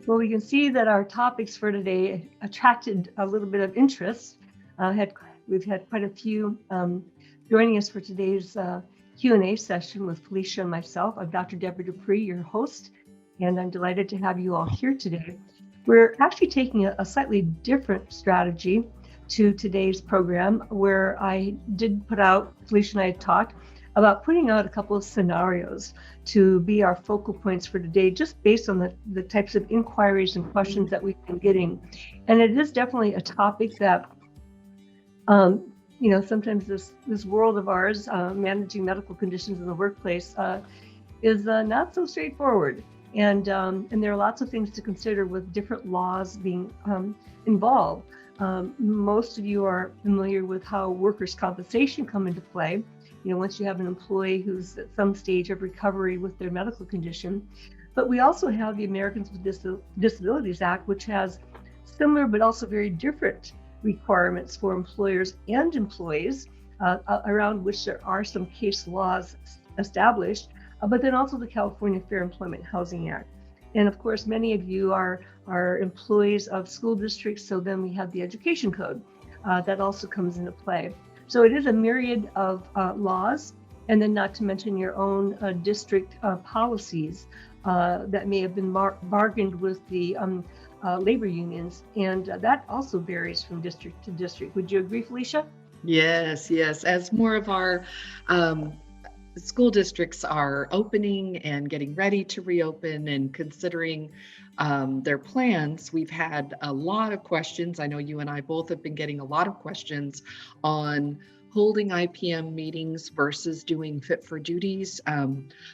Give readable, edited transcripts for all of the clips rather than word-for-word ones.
Well, we can see that our topics for today attracted a little bit of interest. We've had quite a few joining us for today's Q&A session with Felicia and myself. I'm Dr. Debra Dupree, your host, and I'm delighted to have you all here today. We're actually taking a slightly different strategy to today's program, where I did put out, Felicia and I had talked about putting out a couple of scenarios to be our focal points for today, just based on the types of inquiries and questions that we've been getting. And it is definitely a topic that, sometimes this world of ours, managing medical conditions in the workplace, is not so straightforward. And there are lots of things to consider with different laws being involved. Most of you are familiar with how workers' compensation come into play. Once you have an employee who's at some stage of recovery with their medical condition. But we also have the Americans with Disabilities Act, which has similar but also very different requirements for employers and employees, around which there are some case laws established, but then also the California Fair Employment Housing Act. And of course, many of you are employees of school districts, so then we have the education code that also comes into play. So it is a myriad of laws, and then not to mention your own district policies that may have been bargained with the labor unions, and that also varies from district to district. Would you agree, Felicia? Yes. As more of our school districts are opening and getting ready to reopen and considering their plans, we've had a lot of questions. I know you and I both have been getting a lot of questions on holding IPM meetings versus doing fit for duties,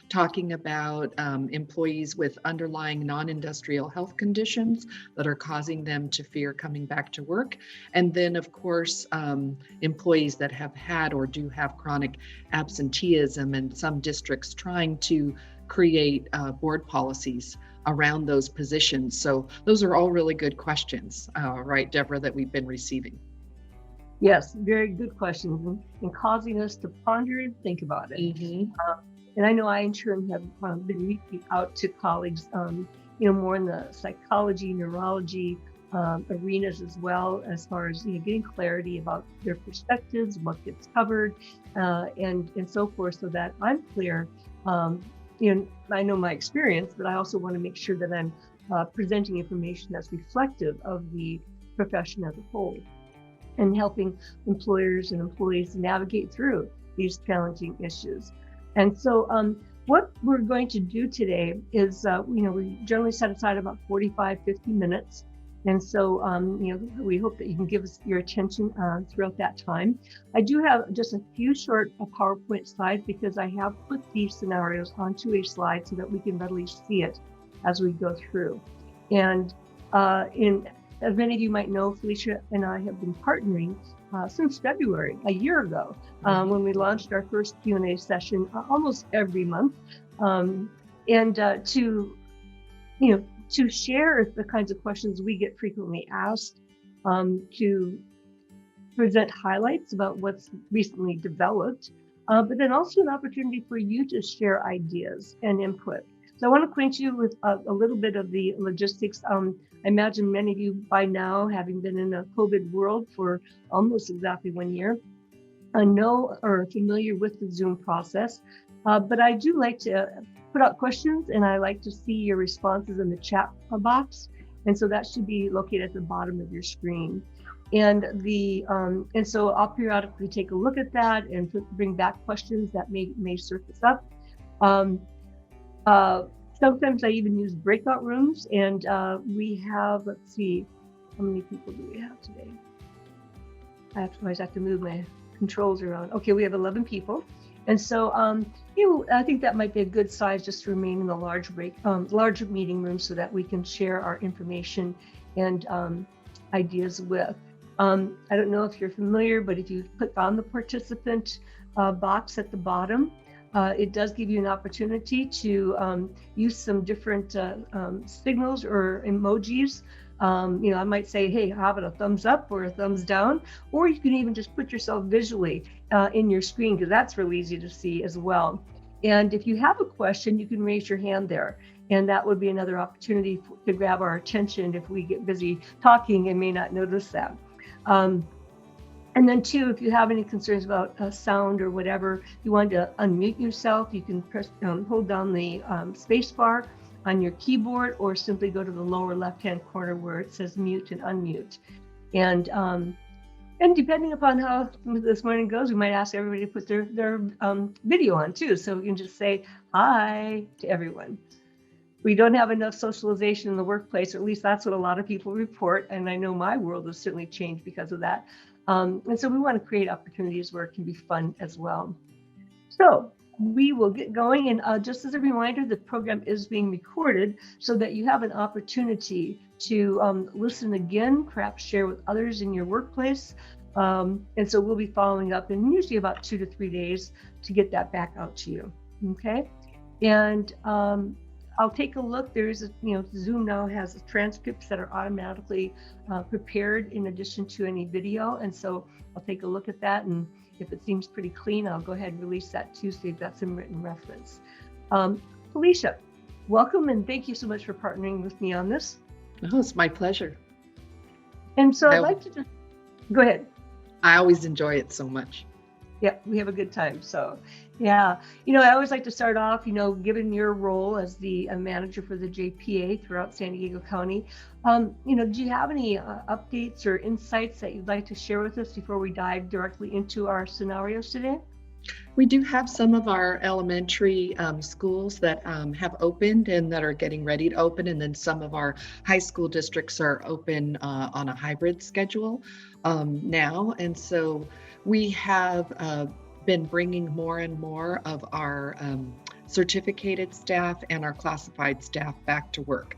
talking about employees with underlying non-industrial health conditions that are causing them to fear coming back to work. And then, of course, employees that have had or do have chronic absenteeism, and some districts trying to create board policies around those positions. So those are all really good questions, right, Debra, that we've been receiving. Yes, very good questions, and causing us to ponder and think about it. Mm-hmm. And I know I in turn have been reaching out to colleagues, more in the psychology, neurology arenas, as well, as far as getting clarity about their perspectives, what gets covered, and so forth, so that I'm clear. I know my experience, but I also want to make sure that I'm presenting information that's reflective of the profession as a whole, and helping employers and employees navigate through these challenging issues. And so what we're going to do today is, we generally set aside about 45, 50 minutes. And so, we hope that you can give us your attention throughout that time. I do have just a few short PowerPoint slides, because I have put these scenarios onto a slide so that we can readily see it as we go through. And as many of you might know, Felicia and I have been partnering since February, a year ago, when we launched our first Q&A session almost every month, to share the kinds of questions we get frequently asked, to present highlights about what's recently developed, but then also an opportunity for you to share ideas and input. So I want to acquaint you with a little bit of the logistics. I imagine many of you by now, having been in a COVID world for almost exactly 1 year, know or are familiar with the Zoom process. But I do like to put out questions, and I like to see your responses in the chat box. And so that should be located at the bottom of your screen. And so I'll periodically take a look at that and bring back questions that may surface up. Sometimes I even use breakout rooms, and we have, let's see, how many people do we have today? I always have to move my controls around. Okay, we have 11 people. And so, I think that might be a good size, just to remain in the larger meeting room, so that we can share our information and ideas with. I don't know if you're familiar, but if you click on the participant box at the bottom, it does give you an opportunity to use some different signals or emojis. I might say, hey, how about a thumbs up or a thumbs down? Or you can even just put yourself visually in your screen, because that's really easy to see as well. And if you have a question, you can raise your hand there. And that would be another opportunity to grab our attention if we get busy talking and may not notice that. And then two, if you have any concerns about sound or whatever, you want to unmute yourself, you can press, hold down the space bar on your keyboard, or simply go to the lower left-hand corner where it says mute and unmute. And depending upon how this morning goes, we might ask everybody to put their video on too, so we can just say hi to everyone. We don't have enough socialization in the workplace, or at least that's what a lot of people report. And I know my world has certainly changed because of that. And so we want to create opportunities where it can be fun as well. So we will get going. And just as a reminder, the program is being recorded so that you have an opportunity to listen again, perhaps share with others in your workplace. And so we'll be following up in usually about 2 to 3 days to get that back out to you. Okay. And I'll take a look. There's, Zoom now has transcripts that are automatically prepared in addition to any video. And so I'll take a look at that. And if it seems pretty clean, I'll go ahead and release that too, so you've got some written reference. Felicia, welcome. And thank you so much for partnering with me on this. Oh, it's my pleasure. And so I'd like to just go ahead. I always enjoy it so much. Yeah, we have a good time. So, yeah, I always like to start off, given your role as the manager for the JPA throughout San Diego County, do you have any updates or insights that you'd like to share with us before we dive directly into our scenarios today? We do have some of our elementary schools that have opened and that are getting ready to open, and then some of our high school districts are open on a hybrid schedule now. And so we have been bringing more and more of our certificated staff and our classified staff back to work.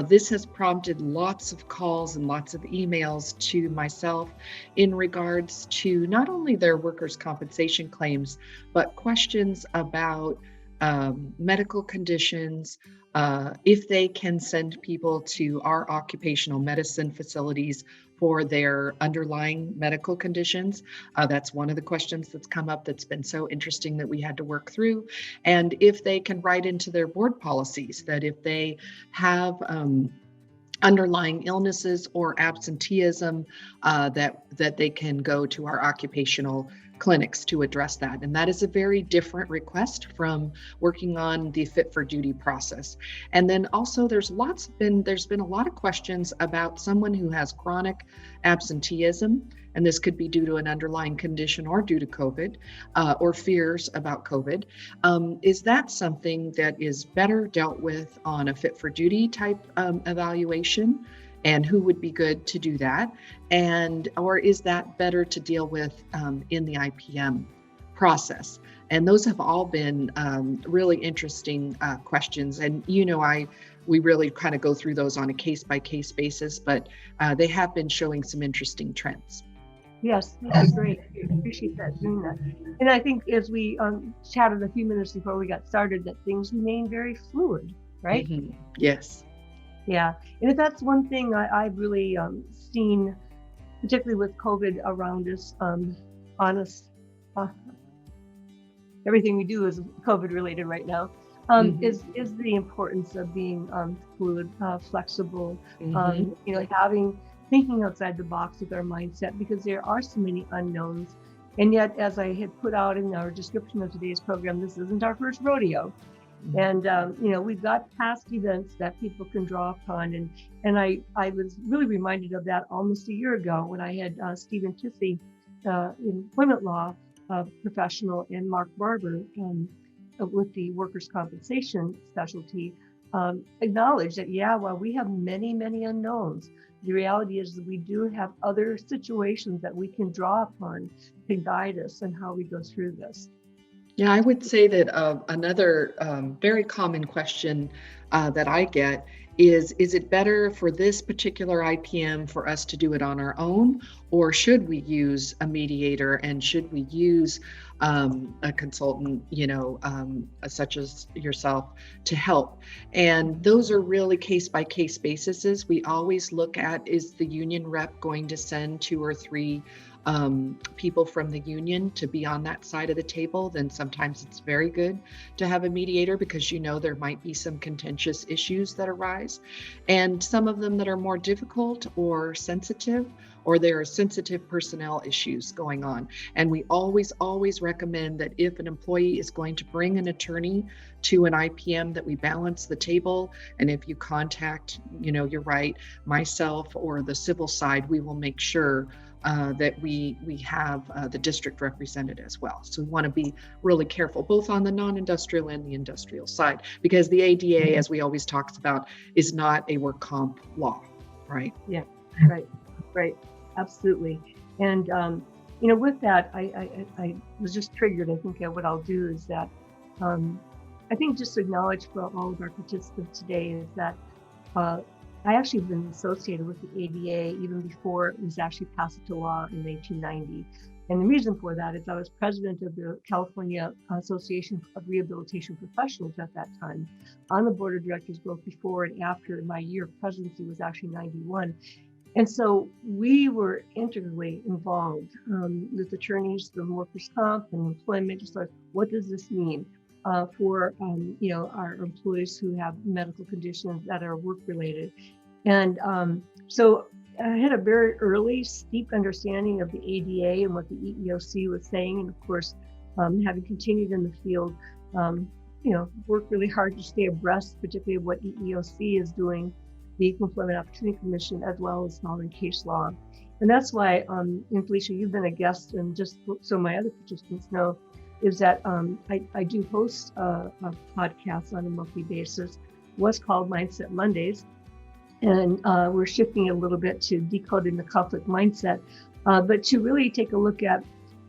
This has prompted lots of calls and lots of emails to myself in regards to not only their workers' compensation claims, but questions about medical conditions, if they can send people to our occupational medicine facilities for their underlying medical conditions. That's one of the questions that's come up that's been so interesting that we had to work through. And if they can write into their board policies that if they have underlying illnesses or absenteeism, that they can go to our occupational clinics to address that. And that is a very different request from working on the fit for duty process. And then also there's been a lot of questions about someone who has chronic absenteeism, and this could be due to an underlying condition or due to COVID, or fears about COVID. Is that something that is better dealt with on a fit for duty type evaluation? And who would be good to do that? Or is that better to deal with in the IPM process? And those have all been really interesting questions. And we really kind of go through those on a case-by-case basis, but they have been showing some interesting trends. Yes, that's great. I appreciate that, doing that. And I think as we chatted a few minutes before we got started, that things remain very fluid, right? Mm-hmm. Yes. Yeah, and if that's one thing I've really seen, particularly with COVID around us, everything we do is COVID related right now, is the importance of being fluid, flexible, thinking outside the box with our mindset, because there are so many unknowns. And yet, as I had put out in our description of today's program, this isn't our first rodeo. And, we've got past events that people can draw upon. And I was really reminded of that almost a year ago when I had Stephen Tissey, employment law professional, and Mark Barber with the workers' compensation specialty, acknowledge that, while we have many, many unknowns, the reality is that we do have other situations that we can draw upon to guide us in how we go through this. Yeah, I would say that another very common question that I get is it better for this particular IPM for us to do it on our own, or should we use a mediator, and should we use a consultant, such as yourself, to help? And those are really case-by-case basis. We always look at, is the union rep going to send 2 or 3 people from the union to be on that side of the table, then sometimes it's very good to have a mediator, because you know there might be some contentious issues that arise, and some of them that are more difficult or sensitive, or there are sensitive personnel issues going on. And we always recommend that if an employee is going to bring an attorney to an IPM, that we balance the table. And if you contact, you're right, myself or the civil side, we will make sure that we have the district represented as well. So we want to be really careful, both on the non-industrial and the industrial side, because the ADA, as we always talks about, is not a work comp law, right? Yeah, right, absolutely. And with that, I was just triggered. I think what I'll do is that I think just to acknowledge for all of our participants today is that I actually have been associated with the ADA even before it was actually passed into law in 1990. And the reason for that is I was president of the California Association of Rehabilitation Professionals at that time, on the board of directors both before and after. My year of presidency was actually 91. And so we were integrally involved with attorneys from workers' comp and employment. Just like, what does this mean for our employees who have medical conditions that are work-related? And so I had a very early, steep understanding of the ADA and what the EEOC was saying. And of course, having continued in the field, worked really hard to stay abreast, particularly of what EEOC is doing, the Equal Employment Opportunity Commission, as well as following case law. And that's why, and Felicia, you've been a guest, and just so my other participants know, is that I do host a podcast on a monthly basis, what's called Mindset Mondays. And we're shifting a little bit to decoding the conflict mindset, but to really take a look at,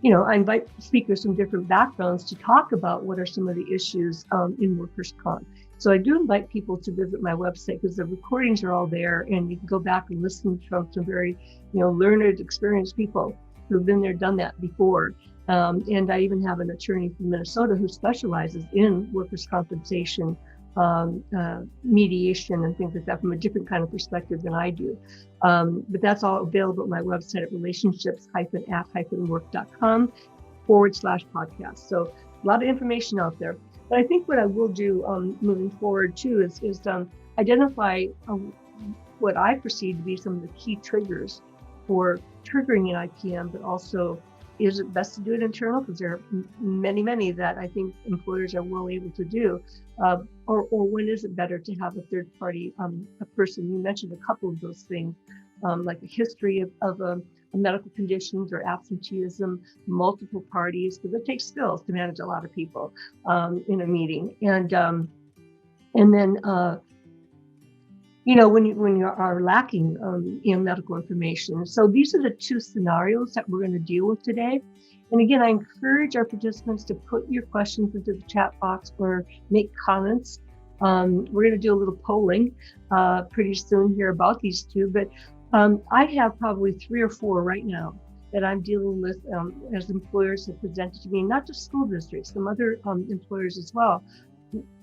I invite speakers from different backgrounds to talk about what are some of the issues in workers' comp. So I do invite people to visit my website, because the recordings are all there, and you can go back and listen from some very, learned, experienced people who've been there, done that before. And I even have an attorney from Minnesota who specializes in workers' compensation, mediation and things like that from a different kind of perspective than I do. But that's all available at my website at relationships-at-work.com/podcast. So a lot of information out there. But I think what I will do moving forward too is identify what I perceive to be some of the key triggers for triggering an IPM, but also, is it best to do it internal? Because there are many that I think employers are well able to do. Or when is it better to have a third party, a person? You mentioned a couple of those things, like a history of medical conditions or absenteeism, multiple parties, because it takes skills to manage a lot of people in a meeting. And then, when you are lacking medical information. So these are the two scenarios that we're going to deal with today. And again, I encourage our participants to put your questions into the chat box or make comments. We're going to do a little polling pretty soon here about these two, but I have probably 3 or 4 right now that I'm dealing with as employers have presented to me, not just school districts, some other employers as well.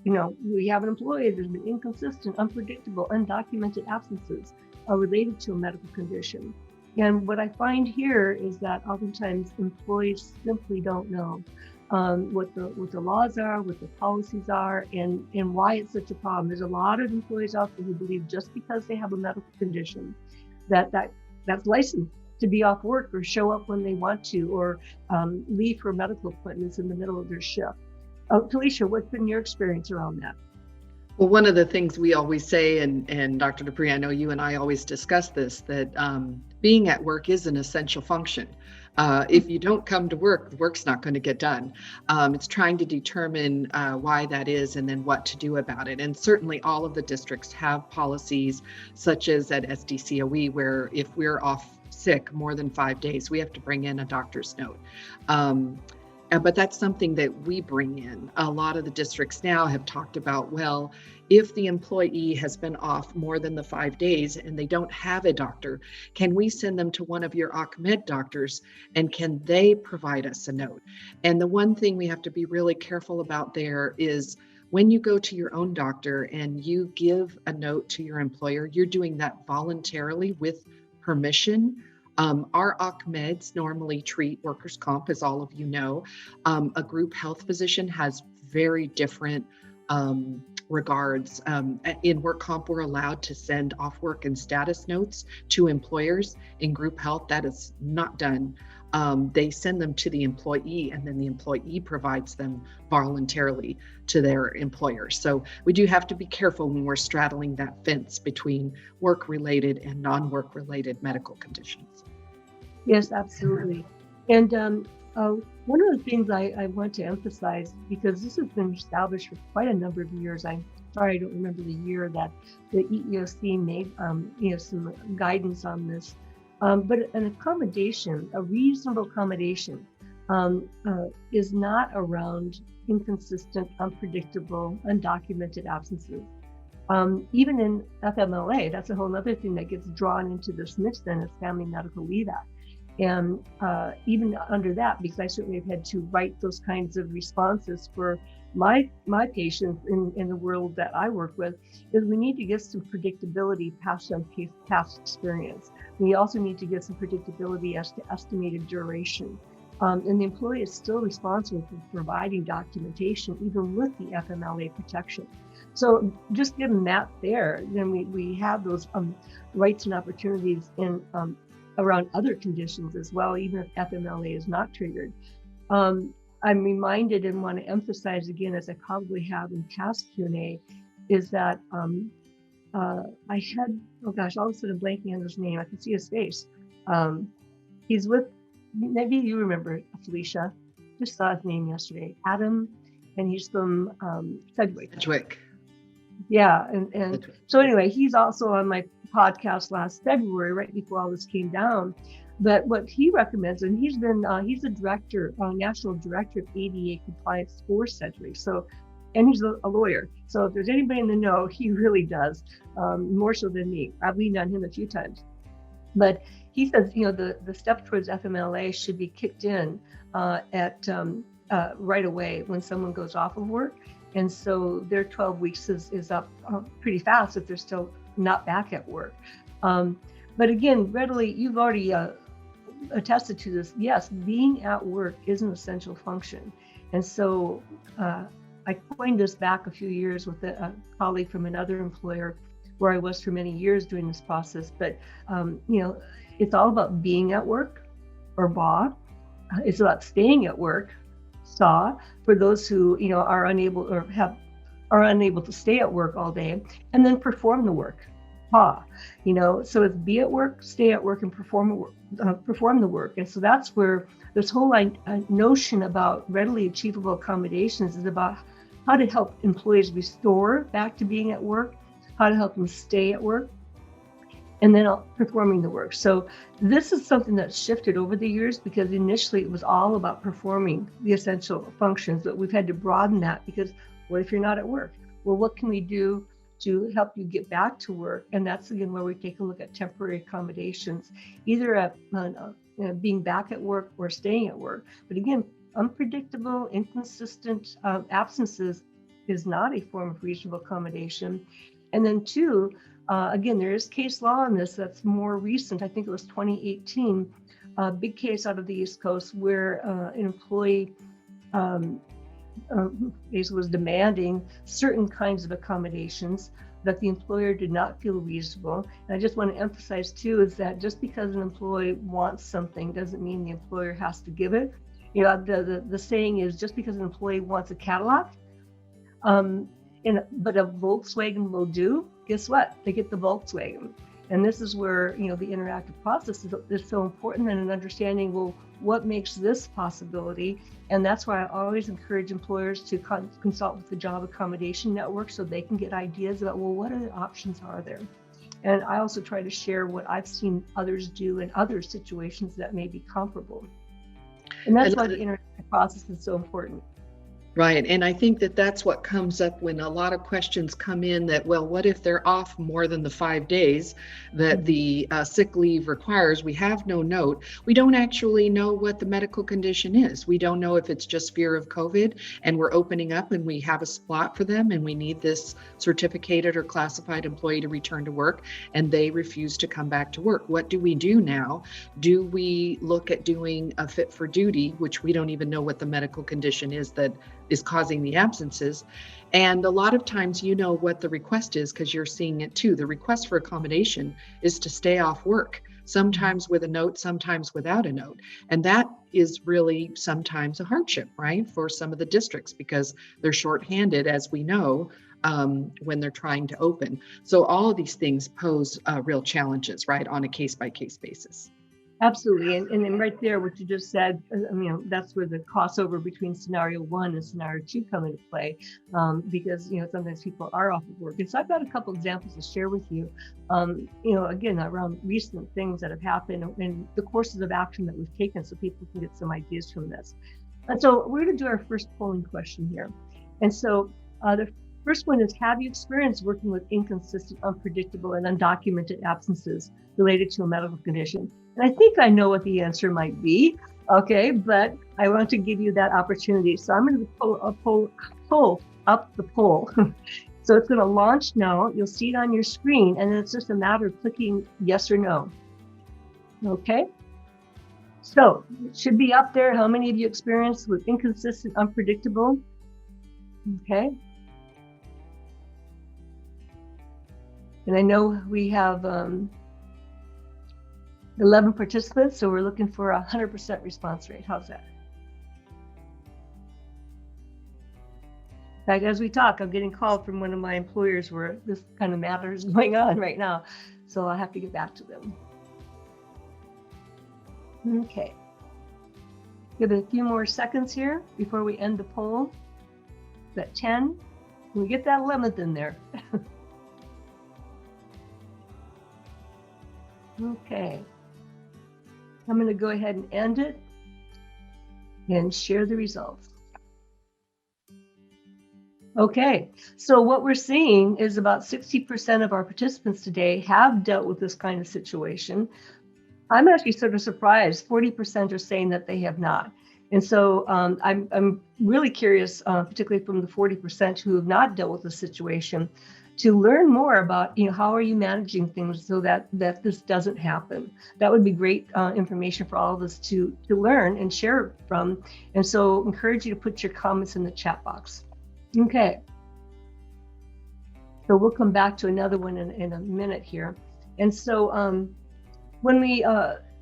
We have an employee that's been inconsistent, unpredictable, undocumented absences related to a medical condition. And what I find here is that oftentimes employees simply don't know what the laws are, what the policies are, and why it's such a problem. There's a lot of employees out there who believe just because they have a medical condition that's licensed to be off work or show up when they want to, or leave for medical appointments in the middle of their shift. Felicia, what's been your experience around that? Well, one of the things we always say, and Dr. Dupree, I know you and I always discuss this, that being at work is an essential function. If you don't come to work, the work's not going to get done. It's trying to determine why that is and then what to do about it. And certainly all of the districts have policies, such as at SDCOE, where if we're off sick more than 5 days, we have to bring in a doctor's note. But that's something that we bring in. A lot of the districts now have talked about, well, if the employee has been off more than the 5 days and they don't have a doctor, can we send them to one of your ACCOMED doctors, and can they provide us a note? And the one thing we have to be really careful about there is when you go to your own doctor and you give a note to your employer, you're doing that voluntarily with permission Our ACCMEDs normally treat workers' comp, as all of you know. A group health physician has very different regards. In work comp, we're allowed to send off work and status notes to employers. In group health, that is not done. They send them to the employee, and then the employee provides them voluntarily to their employer. So we do have to be careful when we're straddling that fence between work-related and non-work-related medical conditions. Yes, absolutely. And one of the things I want to emphasize, because this has been established for quite a number of years, I'm sorry I don't remember the year that the EEOC made some guidance on this, but an accommodation, a reasonable accommodation, is not around inconsistent, unpredictable, undocumented absences. Even in FMLA, that's a whole other thing that gets drawn into this mix then, is Family Medical Leave Act. And even under that, because I certainly have had to write those kinds of responses for my patients in the world that I work with, is we need to get some predictability past experience. We also need to get some predictability as to estimated duration. And the employee is still responsible for providing documentation, even with the FMLA protection. So just given that there, then we have those rights and opportunities in around other conditions as well, even if FMLA is not triggered. I'm reminded and want to emphasize again, as I probably have in past Q&A, is that I had, oh gosh, all of a sudden blanking on his name. I can see his face. He's with, maybe you remember, Felicia, just saw his name yesterday, Adam, and he's from Sedgwick. Yeah, and so anyway, he's also on my podcast last February, right before all this came down. But what he recommends, and he's a director, national director of ADA compliance for Sedgwick. So, and he's a lawyer. So if there's anybody in the know, he really does, more so than me. I've leaned on him a few times. But he says, the step towards FMLA should be kicked in at right away when someone goes off of work. And so their 12 weeks is up pretty fast if they're still not back at work. But again, readily, you've already attested to this. Yes, being at work is an essential function. And so I coined this back a few years with a colleague from another employer where I was for many years during this process. But, it's all about being at work, or BA. It's about staying at work, SAW, for those who, are unable or are unable to stay at work all day, and then perform the work, PA. So it's be at work, stay at work, and perform the work. And so that's where this whole notion about readily achievable accommodations is about how to help employees restore back to being at work, how to help them stay at work, and then performing the work. So this is something that's shifted over the years, because initially it was all about performing the essential functions, but we've had to broaden that, because what if you're not at work? Well, what can we do to help you get back to work? And that's again where we take a look at temporary accommodations, either at being back at work or staying at work. But again, unpredictable, inconsistent absences is not a form of reasonable accommodation. And then two, again, there is case law on this that's more recent. I think it was 2018, a big case out of the East Coast where an employee was demanding certain kinds of accommodations that the employer did not feel reasonable. And I just want to emphasize too, is that just because an employee wants something doesn't mean the employer has to give it. The saying is, just because an employee wants a Cadillac, but a Volkswagen will do, guess what? They get the Volkswagen. And this is where, the interactive process is so important, and an understanding, well, what makes this possibility? And that's why I always encourage employers to consult with the Job Accommodation Network so they can get ideas about, well, what other options are there? And I also try to share what I've seen others do in other situations that may be comparable. And that's why the interactive process is so important. Right. And I think that that's what comes up when a lot of questions come in that, well, what if they're off more than the 5 days that the sick leave requires? We have no note. We don't actually know what the medical condition is. We don't know if it's just fear of COVID and we're opening up and we have a spot for them and we need this certificated or classified employee to return to work and they refuse to come back to work. What do we do now? Do we look at doing a fit for duty, which we don't even know what the medical condition is that is causing the absences? And a lot of times, you know what the request is because you're seeing it too. The request for accommodation is to stay off work, sometimes with a note, sometimes without a note. And that is really sometimes a hardship, right, for some of the districts because they're shorthanded, as we know, when they're trying to open. So all of these things pose real challenges, right, on a case-by-case basis. Absolutely. And then right there, what you just said, that's where the crossover between scenario 1 and scenario 2 come into play, because, sometimes people are off of work. And so I've got a couple examples to share with you, again, around recent things that have happened and the courses of action that we've taken so people can get some ideas from this. And so we're going to do our first polling question here. And so the first one is, have you experienced working with inconsistent, unpredictable, and undocumented absences related to a medical condition? And I think I know what the answer might be, okay, but I want to give you that opportunity. So I'm going to pull up the poll. So it's going to launch now. You'll see it on your screen, and then it's just a matter of clicking yes or no. Okay, so it should be up there. How many of you experienced with inconsistent, unpredictable? Okay. And I know we have 11 participants, so we're looking for 100% response rate. How's that? In fact, as we talk, I'm getting called from one of my employers where this kind of matter is going on right now. So I'll have to get back to them. Okay. Give it a few more seconds here before we end the poll. Is that 10? Can we get that 11th in there? Okay. I'm going to go ahead and end it and share the results. Okay, so what we're seeing is about 60% of our participants today have dealt with this kind of situation. I'm actually sort of surprised. 40% are saying that they have not. And so I'm really curious, particularly from the 40% who have not dealt with the situation, to learn more about, how are you managing things so that this doesn't happen. That would be great information for all of us to learn and share from. And so encourage you to put your comments in the chat box. Okay. So we'll come back to another one in a minute here. And so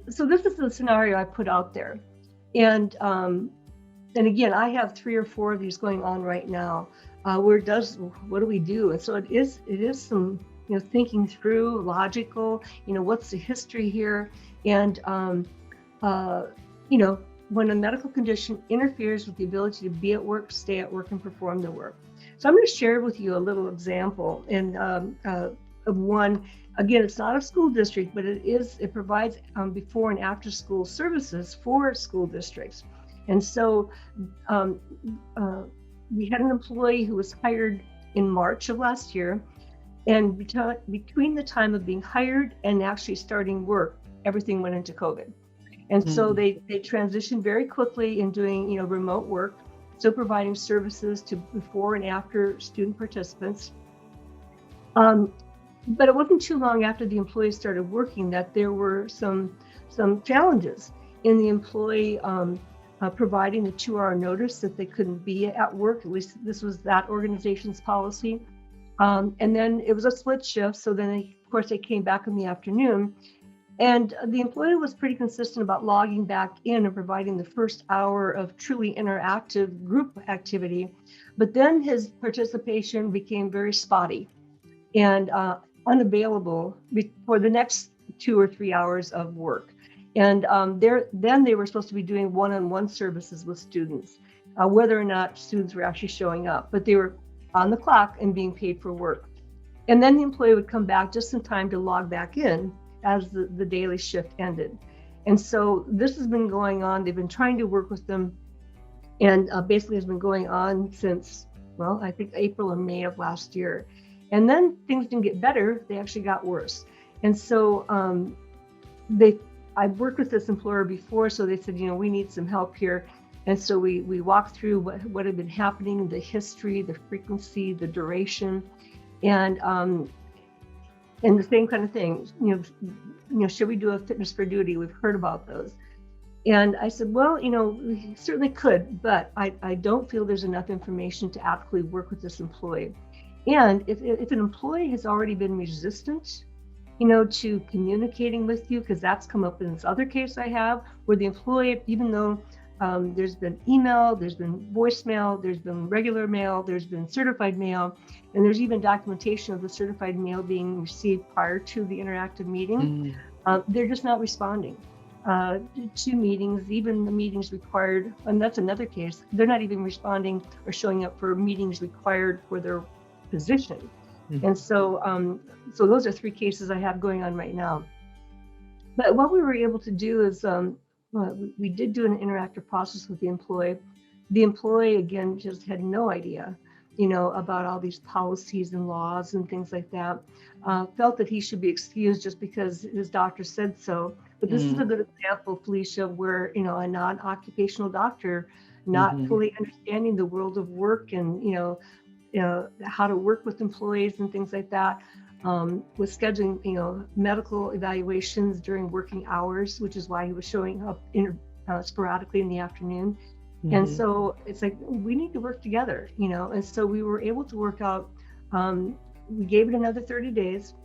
so this is the scenario I put out there. And again, I have 3 or 4 of these going on right now. What do we do? And so it is some, thinking through logical, what's the history here? And, when a medical condition interferes with the ability to be at work, stay at work, and perform the work. So I'm going to share with you a little example of one. Again, it's not a school district, but it provides before and after school services for school districts. And so we had an employee who was hired in March of last year, and between the time of being hired and actually starting work, everything went into COVID. And so they transitioned very quickly in doing, remote work, still providing services to before and after student participants. But it wasn't too long after the employee started working that there were some challenges in the employee providing the 2-hour notice that they couldn't be at work. At least this was that organization's policy. And then it was a split shift. So then, of course, they came back in the afternoon. And the employee was pretty consistent about logging back in and providing the first hour of truly interactive group activity. But then his participation became very spotty and unavailable for the next 2 or 3 hours of work. And then they were supposed to be doing one-on-one services with students, whether or not students were actually showing up, but they were on the clock and being paid for work. And then the employee would come back just in time to log back in as the daily shift ended. And so this has been going on. They've been trying to work with them and basically has been going on since, well, I think April or May of last year. And then things didn't get better, they actually got worse. And so I've worked with this employer before, so they said, we need some help here. And so we walked through what had been happening, the history, the frequency, the duration, and the same kind of thing. Should we do a fitness for duty? We've heard about those. And I said, well, we certainly could, but I don't feel there's enough information to actually work with this employee. And if an employee has already been resistant, to communicating with you, because that's come up in this other case I have, where the employee, even though there's been email, there's been voicemail, there's been regular mail, there's been certified mail, and there's even documentation of the certified mail being received prior to the interactive meeting, they're just not responding to meetings, even the meetings required. And that's another case. They're not even responding or showing up for meetings required for their position. And so those are 3 cases I have going on right now. But what we were able to do is we did do an interactive process with the employee. The employee, again, just had no idea, about all these policies and laws and things like that. Felt that he should be excused just because his doctor said so. But this is a good example, Felicia, where, a non-occupational doctor not fully understanding the world of work and, how to work with employees and things like that, was scheduling, medical evaluations during working hours, which is why he was showing up sporadically in the afternoon. And so it's like, we need to work together, and so we were able to work out, we gave it another 30 days.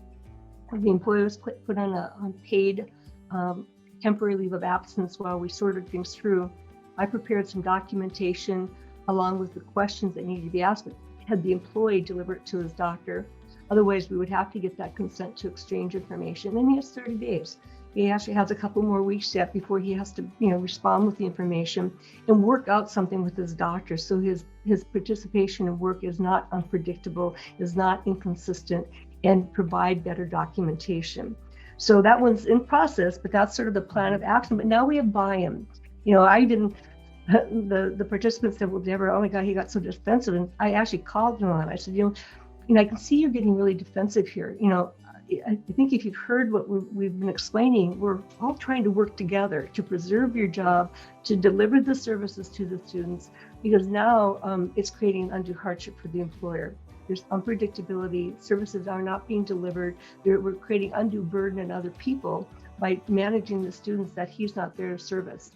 The employee was put on a paid temporary leave of absence while we sorted things through. I prepared some documentation along with the questions that needed to be asked, but had the employee deliver it to his doctor. Otherwise, we would have to get that consent to exchange information. And he has 30 days. He actually has a couple more weeks yet before he has to, respond with the information and work out something with his doctor. So his participation in work is not unpredictable, is not inconsistent, and provide better documentation. So that one's in process, but that's sort of the plan of action. But now we have buy-in. The participants said, well, Debra, oh my God, he got so defensive. And I actually called him on it. I said, I can see you're getting really defensive here. I think if you've heard what we've been explaining, we're all trying to work together to preserve your job, to deliver the services to the students, because now it's creating undue hardship for the employer. There's unpredictability, services are not being delivered. We're creating undue burden on other people by managing the students that he's not there to service.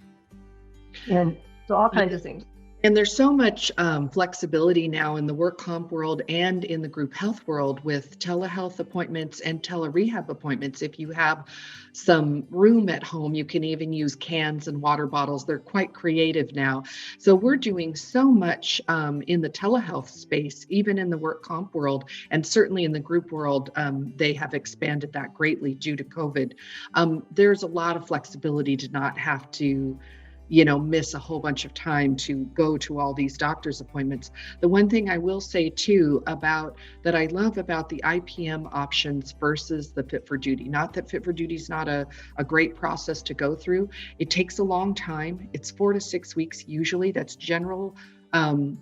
And so all kinds of things. And there's so much flexibility now in the work comp world and in the group health world with telehealth appointments and telerehab appointments. If you have some room at home, you can even use cans and water bottles. They're quite creative now. So we're doing so much in the telehealth space, even in the work comp world, and certainly in the group world, they have expanded that greatly due to COVID. There's a lot of flexibility to not have to miss a whole bunch of time to go to all these doctor's appointments. The one thing I will say too that I love about the IPM options versus the Fit for Duty, not that Fit for Duty is not a great process to go through. It takes a long time. It's 4 to 6 weeks usually. That's general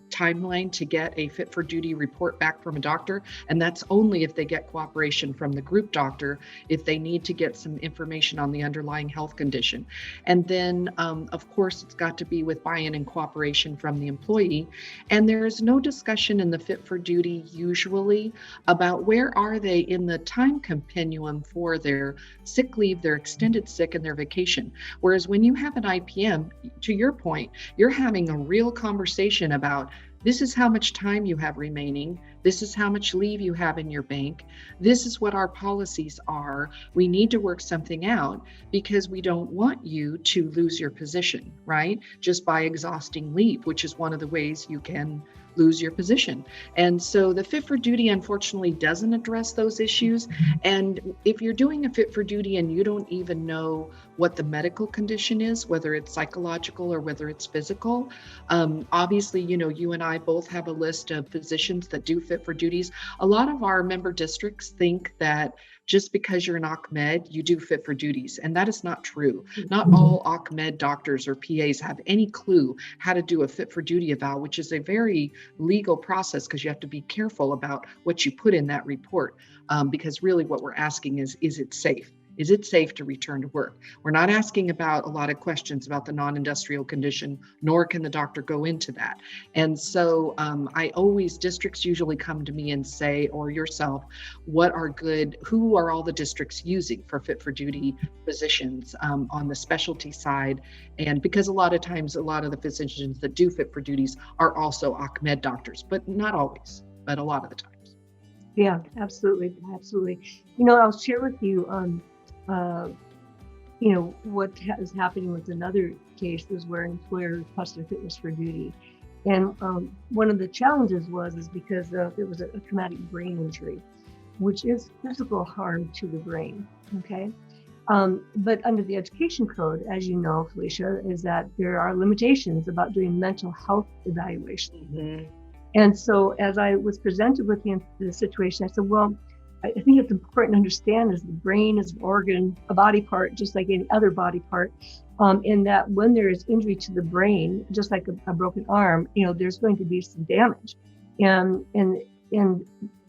timeline to get a Fit for Duty report back from a doctor. And that's only if they get cooperation from the group doctor, if they need to get some information on the underlying health condition. And then, of course, it's got to be with buy-in and cooperation from the employee. And there is no discussion in the Fit for Duty usually about where are they in the time continuum for their sick leave, their extended sick, and their vacation. Whereas when you have an IPM, to your point, you're having a real conversation about this is how much time you have remaining. This is how much leave you have in your bank. This is what our policies are. We need to work something out because we don't want you to lose your position, right? Just by exhausting leave, which is one of the ways you can lose your position. And so the Fit for Duty, unfortunately, doesn't address those issues. And if you're doing a Fit for Duty and you don't even know what the medical condition is, whether it's psychological or whether it's physical, obviously, you and I I both have a list of physicians that do fit for duties. A lot of our member districts think that just because you're an ACMED, you do fit for duties, and that is not true. Not all ACMED doctors or PAs have any clue how to do a fit for duty eval, which is a very legal process because you have to be careful about what you put in that report, because really what we're asking is it safe? Is it safe to return to work? We're not asking about a lot of questions about the non-industrial condition, nor can the doctor go into that. And so districts usually come to me and say, or yourself, who are all the districts using for fit for duty physicians on the specialty side? And because a lot of times, a lot of the physicians that do fit for duties are also ACMED doctors, but not always, but a lot of the times. Yeah, absolutely. Absolutely. I'll share with you, what is happening with another case is where an employer requested fitness for duty. And one of the challenges is because it was a traumatic brain injury, which is physical harm to the brain, okay? But under the education code, as you know, Felicia, is that there are limitations about doing mental health evaluations. Mm-hmm. And so as I was presented with the situation, I said, well, I think it's important to understand is the brain is an organ, a body part, just like any other body part, in that when there is injury to the brain, just like a broken arm, there's going to be some damage. And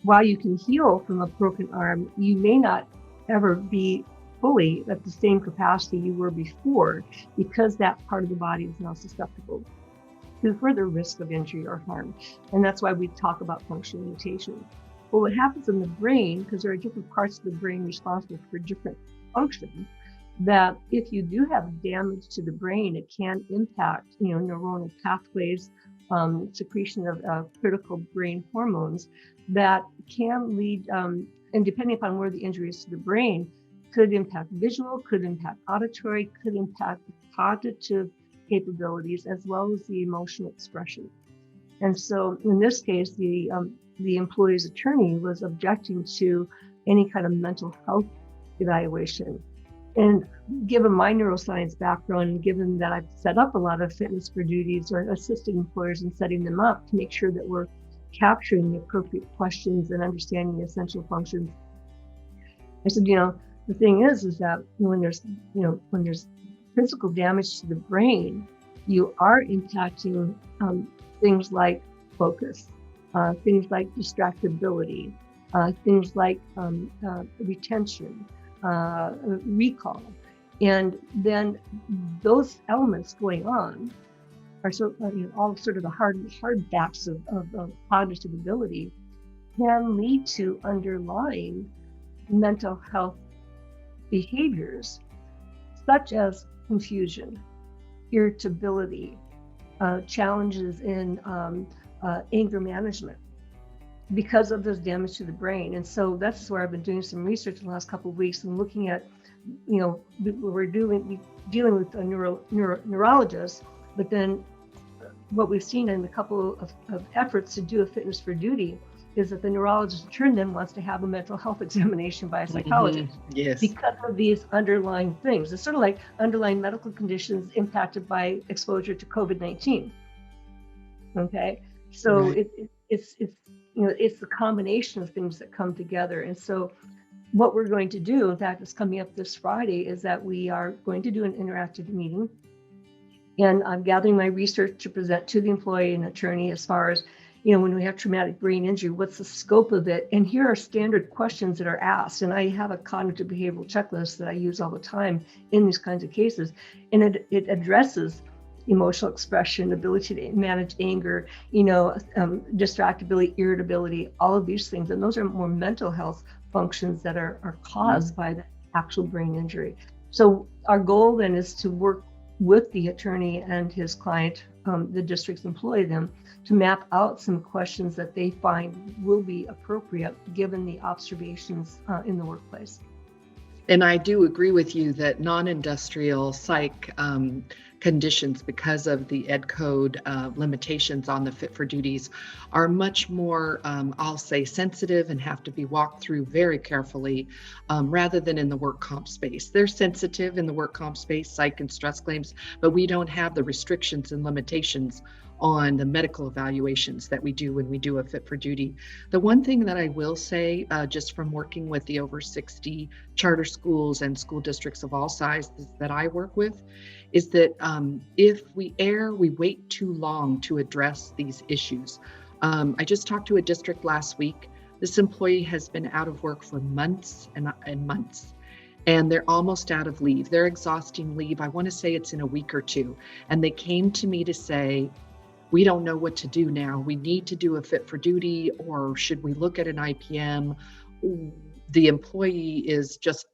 while you can heal from a broken arm, you may not ever be fully at the same capacity you were before, because that part of the body is now susceptible to further risk of injury or harm. And that's why we talk about functional limitations. Well, what happens in the brain, because there are different parts of the brain responsible for different functions, that if you do have damage to the brain, it can impact, neuronal pathways, secretion of critical brain hormones that can lead, and depending upon where the injury is to the brain, could impact visual, could impact auditory, could impact cognitive capabilities, as well as the emotional expression. And so in this case, the employee's attorney was objecting to any kind of mental health evaluation. And given my neuroscience background, and given that I've set up a lot of fitness for duties or assisted employers in setting them up to make sure that we're capturing the appropriate questions and understanding the essential functions, I said, the thing is that when there's physical damage to the brain, you are impacting things like focus, things like distractibility, things like retention, recall. And then those elements going on are all sort of the hardbacks of cognitive ability can lead to underlying mental health behaviors, such as confusion, irritability, challenges in anger management because of this damage to the brain. And so that's where I've been doing some research in the last couple of weeks and looking at, we're dealing with a neurologist, but then what we've seen in a couple of efforts to do a fitness for duty is that the neurologist in turn then wants to have a mental health examination by a psychologist. Mm-hmm. Yes. Because of these underlying things. It's sort of like underlying medical conditions impacted by exposure to COVID-19. Okay, so right. It's the combination of things that come together. And so what we're going to do, in fact, it's coming up this Friday, is that we are going to do an interactive meeting. And I'm gathering my research to present to the employee and attorney as far as, when we have traumatic brain injury, what's the scope of it? And here are standard questions that are asked. And I have a cognitive behavioral checklist that I use all the time in these kinds of cases. And it addresses emotional expression, ability to manage anger, distractibility, irritability, all of these things. And those are more mental health functions that are caused by the actual brain injury. So our goal then is to work with the attorney and his client, the district's employee, them to map out some questions that they find will be appropriate given the observations in the workplace. And I do agree with you that non-industrial psych conditions, because of the ed code limitations on the fit for duties, are much more, I'll say, sensitive and have to be walked through very carefully rather than in the work comp space. They're sensitive in the work comp space, psych and stress claims, but we don't have the restrictions and limitations on the medical evaluations that we do when we do a fit for duty. The one thing that I will say, just from working with the over 60 charter schools and school districts of all sizes that I work with, is that if we err, we wait too long to address these issues. I just talked to a district last week. This employee has been out of work for months and months, and they're almost out of leave. They're exhausting leave. I want to say it's in a week or two. And they came to me to say, we don't know what to do now. We need to do a fit for duty, or should we look at an IPM? The employee is just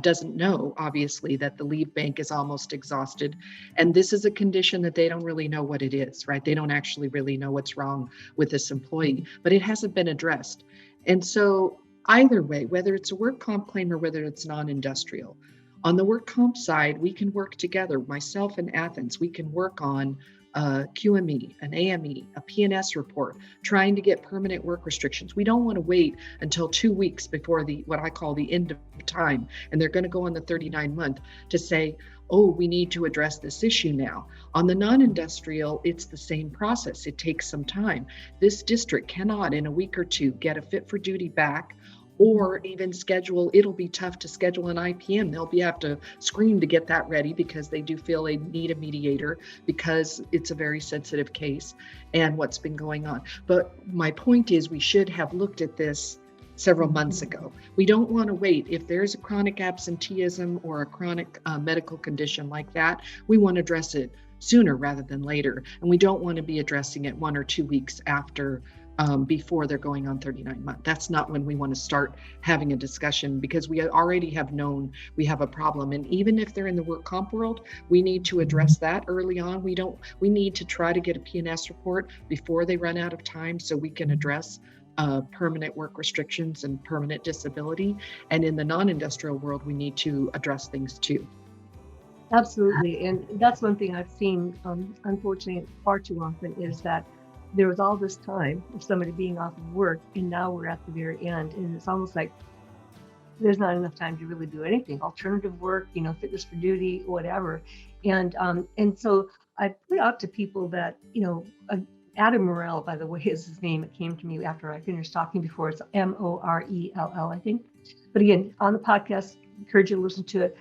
doesn't know, obviously, that the leave bank is almost exhausted. And this is a condition that they don't really know what it is, right? They don't actually really know what's wrong with this employee, but it hasn't been addressed. And so either way, whether it's a work comp claim or whether it's non-industrial, on the work comp side, we can work together, myself and Athens, we can work on a QME, an AME, a PNS report, trying to get permanent work restrictions. We don't want to wait until 2 weeks before what I call the end of time, and they're going to go on the 39-month to say, oh, we need to address this issue now. On the non-industrial, it's the same process. It takes some time. This district cannot, in a week or two, get a fit for duty back, or even schedule. It'll be tough to schedule an IPM. They'll have to scream to get that ready, because they do feel they need a mediator, because it's a very sensitive case and what's been going on. But my point is, we should have looked at this several months ago. We don't want to wait. If there's a chronic absenteeism or a chronic medical condition like that, we want to address it sooner rather than later. And we don't want to be addressing it 1 or 2 weeks after, before they're going on 39 months. That's not when we want to start having a discussion, because we already have known we have a problem. And even if they're in the work comp world, we need to address that early on. We need to try to get a PNS report before they run out of time, so we can address permanent work restrictions and permanent disability. And in the non-industrial world, we need to address things too. Absolutely. And that's one thing I've seen, unfortunately, far too often, is that there was all this time of somebody being off of work, and now we're at the very end, and it's almost like there's not enough time to really do anything. Alternative work, fitness for duty, whatever. And so I put out to people that, Adam Morell, by the way, is his name. It came to me after I finished talking before. It's Morell, I think. But again, on the podcast, encourage you to listen to it.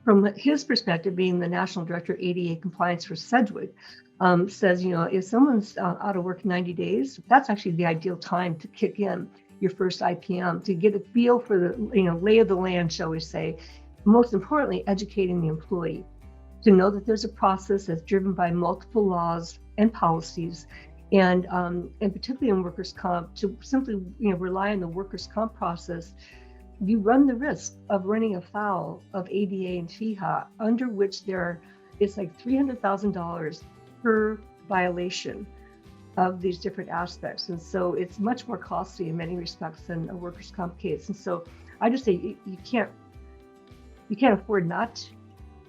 From his perspective, being the National Director of ADA Compliance for Sedgwick, says, if someone's out of work 90 days, that's actually the ideal time to kick in your first IPM, to get a feel for the lay of the land, shall we say. Most importantly, educating the employee to know that there's a process that's driven by multiple laws and policies, and particularly in workers' comp, to simply rely on the workers' comp process. You run the risk of running afoul of ADA and FEHA, under which it's like $300,000 per violation of these different aspects. And so it's much more costly in many respects than a workers' comp case. And so I just say you can't afford not,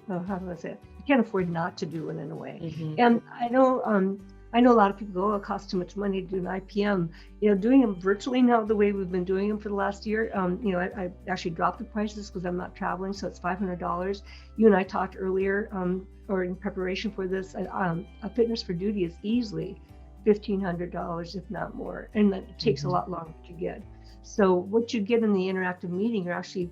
how do I say it? You can't afford not to do it in a way. Mm-hmm. And I know a lot of people go, oh, it costs too much money to do an IPM. Doing them virtually now, the way we've been doing them for the last year, I actually dropped the prices because I'm not traveling, so it's $500. You and I talked earlier, or in preparation for this, a fitness for duty is easily $1,500, if not more, and that takes a lot longer to get. So what you get in the interactive meeting, you're actually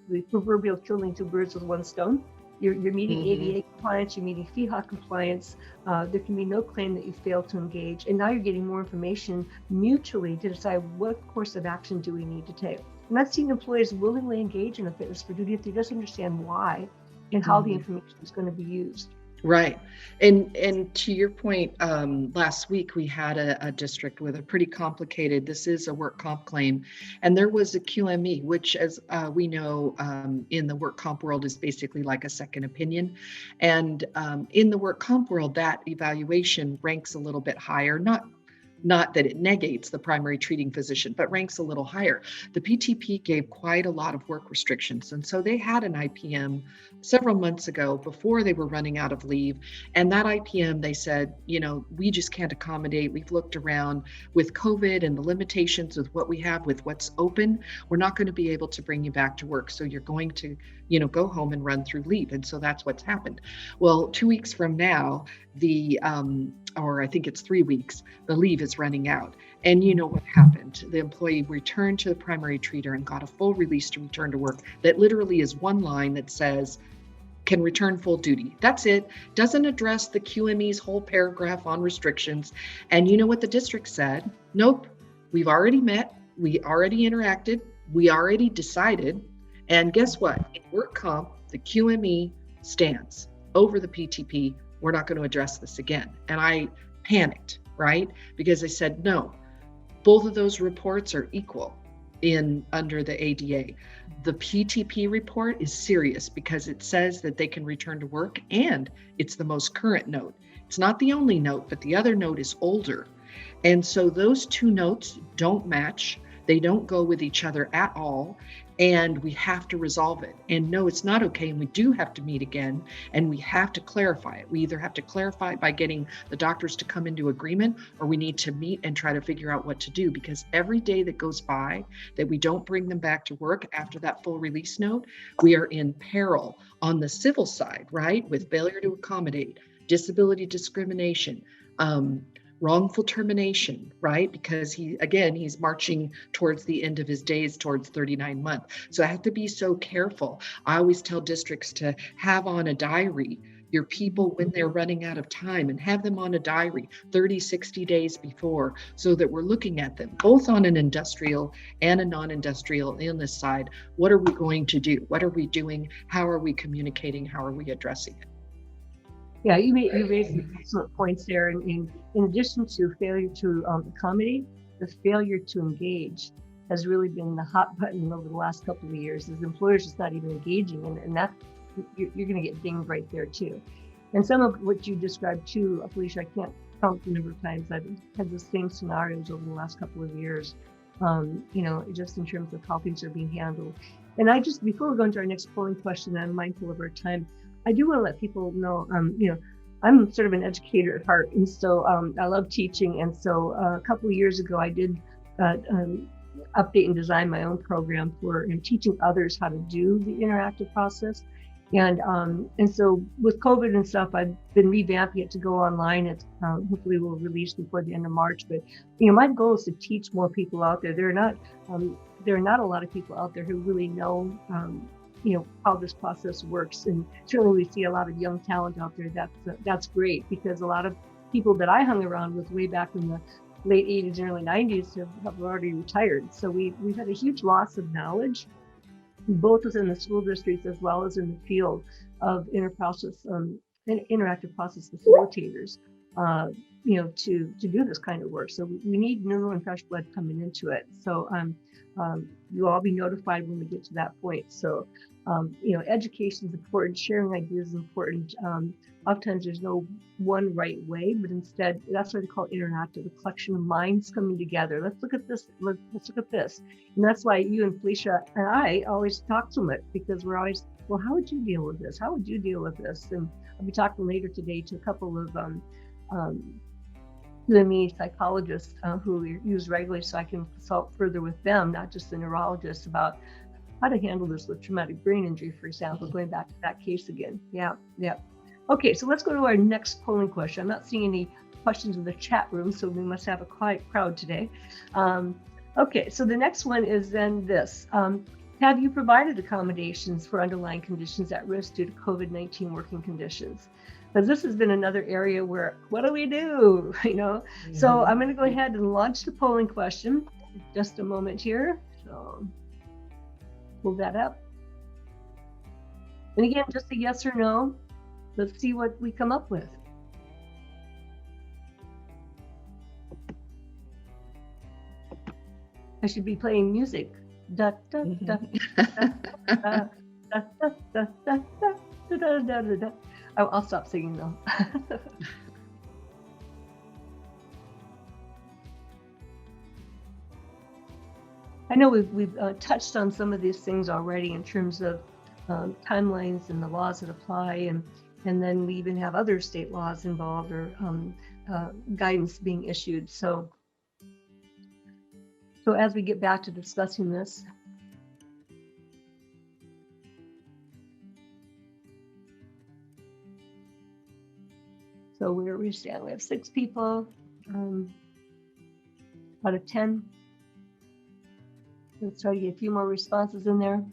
the proverbial killing two birds with one stone. You're meeting ADA compliance, you're meeting FEHA compliance. There can be no claim that you failed to engage. And now you're getting more information mutually to decide what course of action do we need to take. And I've seen employers willingly engage in a fitness for duty if they just understand why and how the information is going to be used. Right. And to your point, last week we had a district with a pretty complicated, this is a work comp claim, and there was a QME, which, as we know, in the work comp world is basically like a second opinion. And in the work comp world, that evaluation ranks a little bit higher, not that it negates the primary treating physician, but ranks a little higher. The PTP gave quite a lot of work restrictions. And so they had an IPM several months ago before they were running out of leave. And that IPM, they said, we just can't accommodate. We've looked around with COVID and the limitations with what we have, with what's open. We're not going to be able to bring you back to work. So you're going to go home and run through leave. And so that's what's happened. Well, 2 weeks from now, or I think it's 3 weeks, the leave is running out. And you know what happened? The employee returned to the primary treater and got a full release to return to work. That literally is one line that says, can return full duty. That's it. Doesn't address the QME's whole paragraph on restrictions. And you know what the district said? Nope. We've already met. We already interacted. We already decided. And guess what? In work comp, the QME stands over the PTP. We're not going to address this again. And I panicked, right? Because I said, no, both of those reports are equal under the ADA. The PTP report is serious because it says that they can return to work, and it's the most current note. It's not the only note, but the other note is older. And so those two notes don't match. They don't go with each other at all. And we have to resolve it. And no, it's not okay. And we do have to meet again, and we have to clarify it. We either have to clarify it by getting the doctors to come into agreement, or we need to meet and try to figure out what to do, because every day that goes by that we don't bring them back to work after that full release note, we are in peril on the civil side, right? With failure to accommodate, disability discrimination, wrongful termination, right? Because he's marching towards the end of his days, towards 39 months. So I have to be so careful. I always tell districts to have on a diary your people when they're running out of time, and have them on a diary 30, 60 days before, so that we're looking at them both on an industrial and a non-industrial illness side. What are we going to do? What are we doing? How are we communicating? How are we addressing it? Yeah, you raised some excellent points there. And in addition to failure to accommodate, the failure to engage has really been the hot button over the last couple of years. As employers just not even engaging, and that you're going to get dinged right there too. And some of what you described too, Felicia, I can't count the number of times I've had the same scenarios over the last couple of years. Just in terms of how things are being handled. And before we go into our next polling question, I'm mindful of our time. I do want to let people know, I'm sort of an educator at heart, and so I love teaching. And so a couple of years ago, I did update and design my own program for teaching others how to do the interactive process. And so with COVID and stuff, I've been revamping it to go online. It hopefully will release before the end of March. But my goal is to teach more people out there. There are not a lot of people out there who really know how this process works. And certainly we see a lot of young talent out there. That's great, because a lot of people that I hung around with way back in the late 80s and early 90s have already retired. So we've had a huge loss of knowledge, both within the school districts as well as in the field of interactive process facilitators, to do this kind of work. So we need new and fresh blood coming into it. So you'll all be notified when we get to that point. So education is important, sharing ideas is important. Oftentimes there's no one right way, but instead that's what they call interactive, a collection of minds coming together. Let's look at this. Let's look at this. And that's why you and Felicia and I always talk so much, because we're always, well, how would you deal with this? How would you deal with this? And I'll be talking later today to a couple of QME psychologists who we use regularly, so I can consult further with them, not just the neurologists, about how to handle this with traumatic brain injury, for example, going back to that case again. Yeah. Okay, so let's go to our next polling question. I'm not seeing any questions in the chat room, so we must have a quiet crowd today. Okay, so the next one is then this. Have you provided accommodations for underlying conditions at risk due to COVID-19 working conditions? Because this has been another area where, what do we do? So I'm going to go ahead and launch the polling question. Just a moment here. So pull that up. And again, just a yes or no. Let's see what we come up with. I should be playing music. Da, da, da, da, da, da, da, da, da, da, da, da, da. I'll stop singing though. I know we've touched on some of these things already in terms of timelines and the laws that apply, and then we even have other state laws involved, or guidance being issued. So as we get back to discussing this, So where we stand, we have 6 people out of 10. Let's try to get a few more responses in there.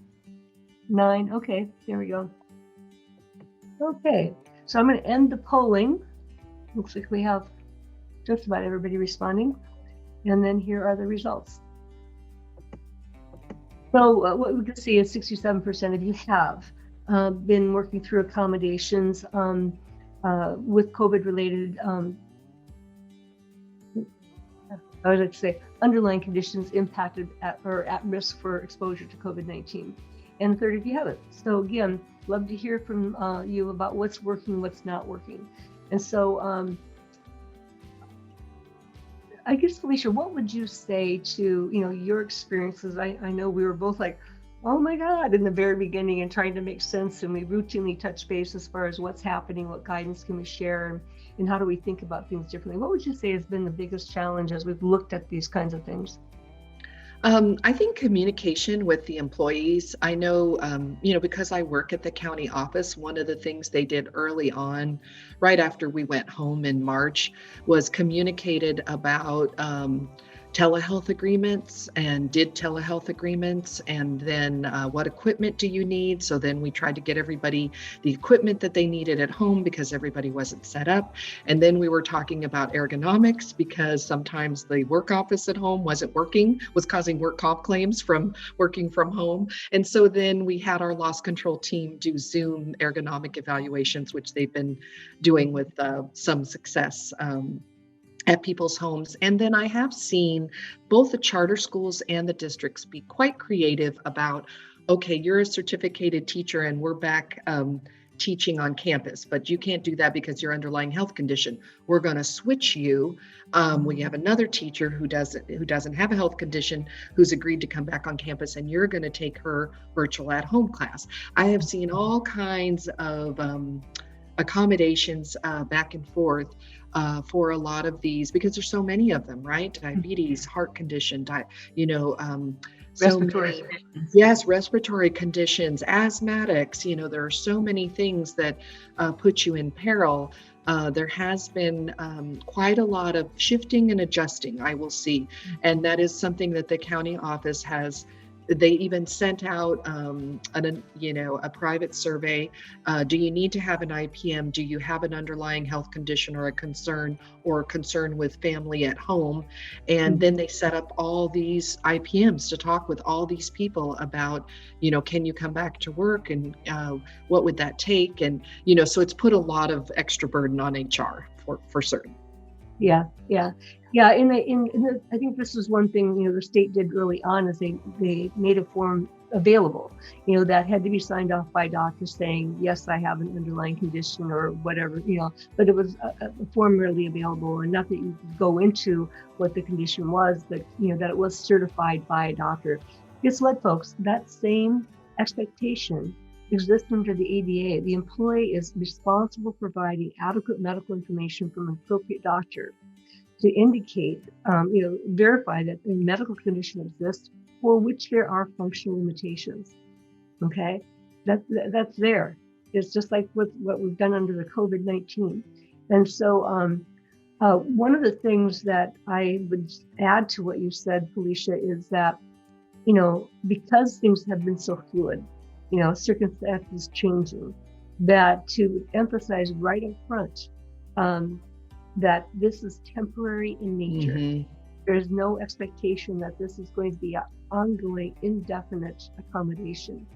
9. Okay, there we go. Okay, so I'm going to end the polling. Looks like we have just about everybody responding. And then here are the results. So what we can see is 67% of you have been working through accommodations with COVID-related, I would like to say, underlying conditions impacted or at risk for exposure to COVID-19. And 1/3 of you haven't. So again, love to hear from you about what's working, what's not working. And so I guess, Felicia, what would you say to, your experiences? I know we were both like, oh my God, in the very beginning and trying to make sense. And we routinely touch base as far as what's happening, what guidance can we share, and how do we think about things differently? What would you say has been the biggest challenge as we've looked at these kinds of things? I think communication with the employees. I know, because I work at the county office, one of the things they did early on, right after we went home in March, was communicated about telehealth agreements and did telehealth agreements, and then what equipment do you need? So then we tried to get everybody the equipment that they needed at home because everybody wasn't set up. And then we were talking about ergonomics because sometimes the work office at home wasn't working, was causing work comp claims from working from home. And so then we had our loss control team do Zoom ergonomic evaluations, which they've been doing with some success at people's homes. And then I have seen both the charter schools and the districts be quite creative about, okay, you're a certificated teacher and we're back teaching on campus, but you can't do that because your underlying health condition. We're going to switch you. We have another teacher who doesn't have a health condition who's agreed to come back on campus, and you're going to take her virtual at-home class. I have seen all kinds of accommodations back and forth for a lot of these, because there's so many of them, right? Diabetes, heart condition, Respiratory. Yes, respiratory conditions, asthmatics, there are so many things that put you in peril. There has been quite a lot of shifting and adjusting, I will see. And that is something that the county office has. They even sent out a private survey. Do you need to have an IPM? Do you have an underlying health condition or a concern with family at home? And then they set up all these IPMs to talk with all these people about, can you come back to work, and what would that take? And, so it's put a lot of extra burden on HR for certain. Yeah. And I think this is one thing, the state did early on, is they made a form available, that had to be signed off by doctors saying, yes, I have an underlying condition or whatever, but it was a form readily available, and not that you could go into what the condition was, but, that it was certified by a doctor. Guess what, folks? That same expectation exists under the ADA. The employee is responsible for providing adequate medical information from an appropriate doctor to indicate, verify that the medical condition exists for which there are functional limitations. Okay, that's there. It's just like what we've done under the COVID-19. And so one of the things that I would add to what you said, Felicia, is that, because things have been so fluid, circumstances changing, that to emphasize right up front that this is temporary in nature. Mm-hmm. There's no expectation that this is going to be an ongoing, indefinite accommodation,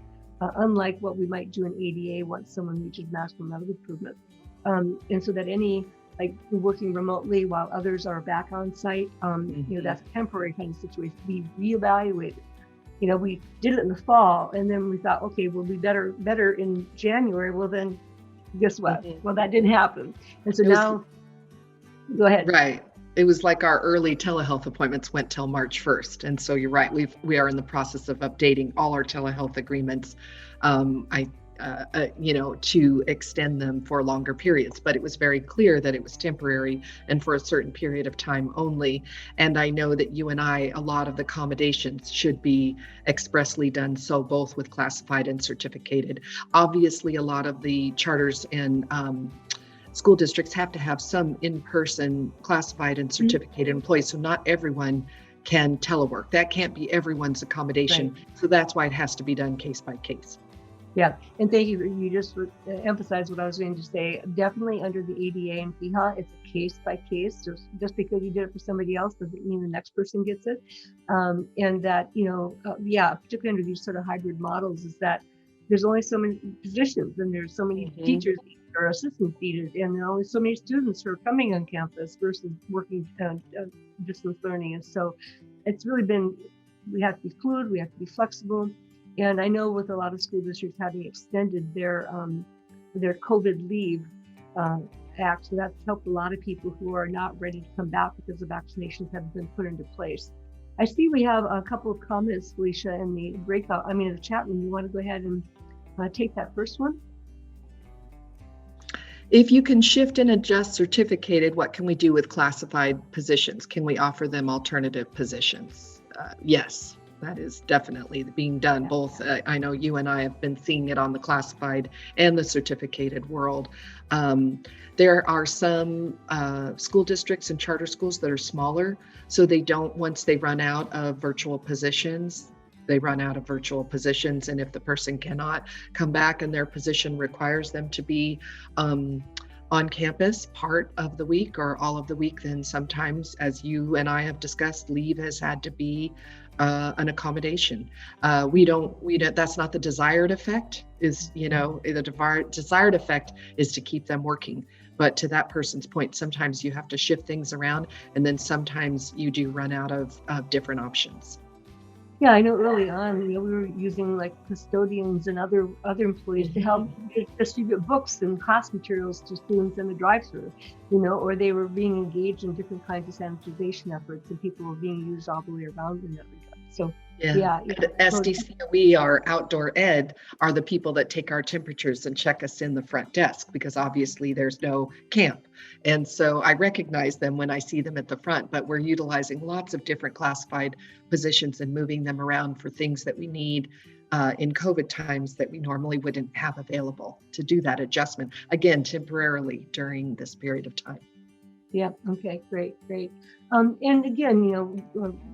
unlike what we might do in ADA once someone reaches maximum medical improvement. And so that any, like working remotely while others are back on site, that's a temporary kind of situation. We reevaluated. We did it in the fall, and then we thought, okay, we'll be better in January. Well, then guess what? Mm-hmm. Well, that didn't happen. And so now, go ahead. Right. It was like our early telehealth appointments went till March 1st. And so you're right. We are in the process of updating all our telehealth agreements. To extend them for longer periods, but it was very clear that it was temporary and for a certain period of time only. And I know that you and I, a lot of the accommodations should be expressly done so, both with classified and certificated. Obviously, a lot of the charters and school districts have to have some in-person classified and certificated employees. So not everyone can telework. That can't be everyone's accommodation. Right. So that's why it has to be done case by case. Yeah, and thank you. You just emphasized what I was going to say. Definitely under the ADA and FEHA, it's a case by case. Just because you did it for somebody else doesn't mean the next person gets it. And that, particularly under these sort of hybrid models, is that there's only so many positions and there's so many teachers or assistants needed, and there are only so many students who are coming on campus versus working distance learning. And so it's really been, we have to be fluid, we have to be flexible. And I know with a lot of school districts having extended their COVID leave act, so that's helped a lot of people who are not ready to come back because the vaccinations haven't been put into place. I see we have a couple of comments, Felicia, in the the chat room. You want to go ahead and take that first one? If you can shift and adjust certificated, what can we do with classified positions? Can we offer them alternative positions? Yes. That is definitely being done. Yeah. Both, I know you and I have been seeing it on the classified and the certificated world. There are some school districts and charter schools that are smaller, so they don't, once they run out of virtual positions, they run out of virtual positions. And if the person cannot come back and their position requires them to be on campus part of the week or all of the week, then sometimes, as you and I have discussed, leave has had to be an accommodation. We don't, that's not the desired effect. The desired effect is to keep them working. But to that person's point, sometimes you have to shift things around, and then sometimes you do run out of different options. Yeah, I know early on, we were using like custodians and other employees to help distribute books and class materials to students in the drive-through, or they were being engaged in different kinds of sanitization efforts, and people were being used all the way around in that regard. So yeah. SDCOE, our outdoor ed, are the people that take our temperatures and check us in the front desk, because obviously there's no camp. And so I recognize them when I see them at the front, but we're utilizing lots of different classified positions and moving them around for things that we need in COVID times that we normally wouldn't have available to do that adjustment, again, temporarily during this period of time. Yeah. Okay. Great. And again,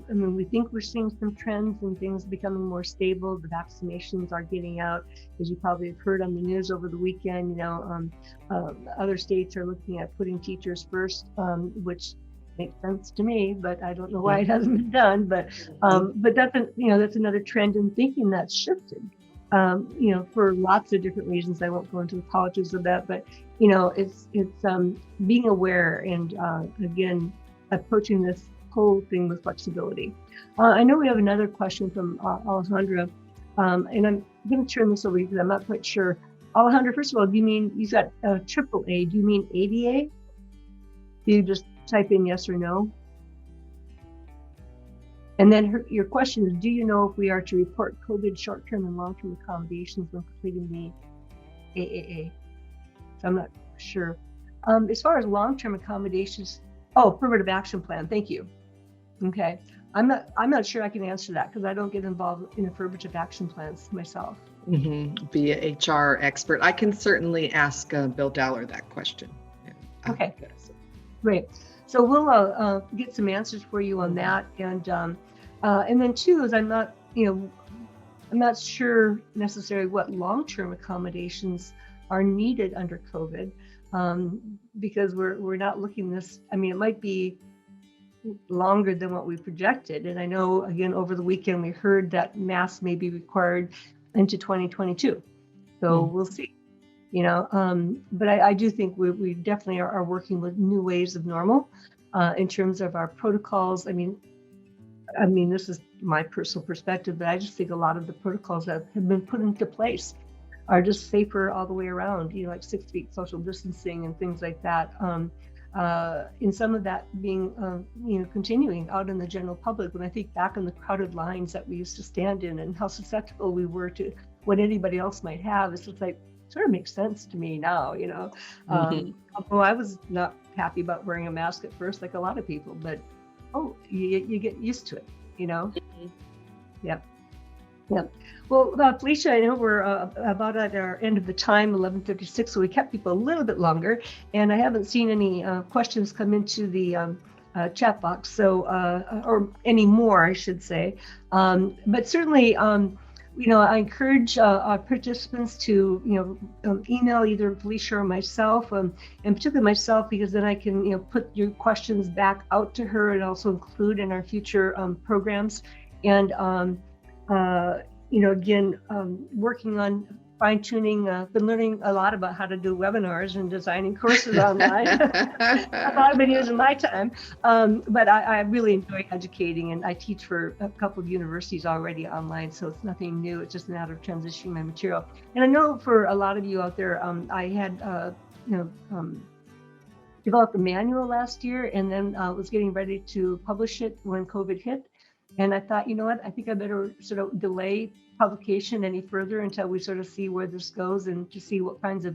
we think we're seeing some trends and things becoming more stable. The vaccinations are getting out, as you probably have heard on the news over the weekend. Other states are looking at putting teachers first, which makes sense to me, but I don't know why it hasn't been done. But that's another trend in thinking that's shifted. For lots of different reasons. I won't go into the politics of that, but it's being aware and again, approaching this whole thing with flexibility. I know we have another question from Alejandra, and I'm going to turn this over because I'm not quite sure. Alejandra, first of all, do you mean, you got AAA, do you mean ADA? Do you just type in yes or no? And then your question is, do you know if we are to report COVID short-term and long-term accommodations when completing the AAA? So I'm not sure. As far as long-term accommodations, affirmative action plan, thank you. Okay, I'm not sure I can answer that because I don't get involved in affirmative action plans myself. Be an HR expert. I can certainly ask Bill Dowler that question. Okay, great. So we'll get some answers for you on that, and then too is I'm not sure necessarily what long-term accommodations are needed under COVID, because we're not looking this. I mean, it might be longer than what we projected, and I know again over the weekend we heard that masks may be required into 2022. So we'll see. But I do think we definitely are working with new ways of normal in terms of our protocols. I mean, this is my personal perspective, but I just think a lot of the protocols that have been put into place are just safer all the way around, like 6 feet social distancing and things like that. And some of that being, continuing out in the general public. When I think back on the crowded lines that we used to stand in and how susceptible we were to what anybody else might have, it's just like, sort of makes sense to me now, although I was not happy about wearing a mask at first, like a lot of people, but you get used to it, Yep. Yeah. Well, Felicia, I know we're about at our end of the time, 11:56, so we kept people a little bit longer, and I haven't seen any questions come into the chat box, so or any more, I should say. But certainly, I encourage our participants to, email either Felicia or myself, and particularly myself, because then I can, put your questions back out to her and also include in our future programs. And again, working on fine-tuning, been learning a lot about how to do webinars and designing courses online. A lot I've been using my time, but I really enjoy educating, and I teach for a couple of universities already online, so it's nothing new. It's just a matter of transitioning my material. And I know for a lot of you out there, I had, developed a manual last year, and then was getting ready to publish it when COVID hit. And I thought, you know what, I think I better sort of delay publication any further until we sort of see where this goes and to see what kinds of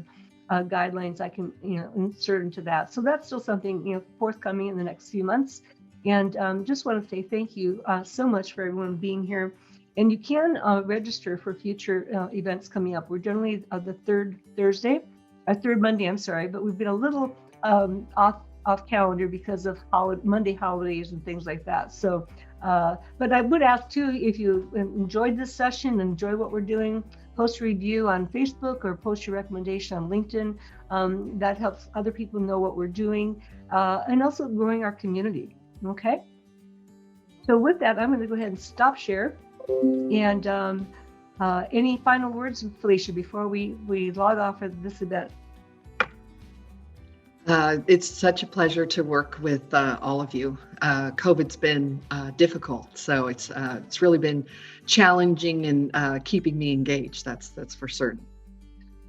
guidelines I can, insert into that. So that's still something, forthcoming in the next few months. And just want to say thank you so much for everyone being here. And you can register for future events coming up. We're generally the third Monday, I'm sorry, but we've been a little off calendar because of Monday holidays and things like that. So, but I would ask too, if you enjoyed this session, enjoy what we're doing, post a review on Facebook or post your recommendation on LinkedIn. That helps other people know what we're doing, and also growing our community. Okay. So with that, I'm going to go ahead and stop share. And any final words, Felicia, before we log off of this event? It's such a pleasure to work with all of you. COVID's been difficult, so it's really been challenging and keeping me engaged. That's for certain.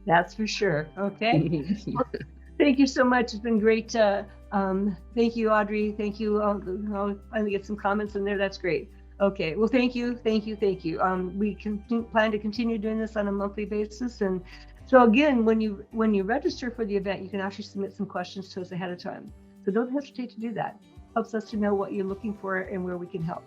That's for sure. Okay. Well, thank you so much. It's been great. Thank you, Audrey. Thank you. I'll finally get some comments in there. That's great. Okay. Well, thank you. We can plan to continue doing this on a monthly basis. And so again, when you register for the event, you can actually submit some questions to us ahead of time. So don't hesitate to do that. Helps us to know what you're looking for and where we can help.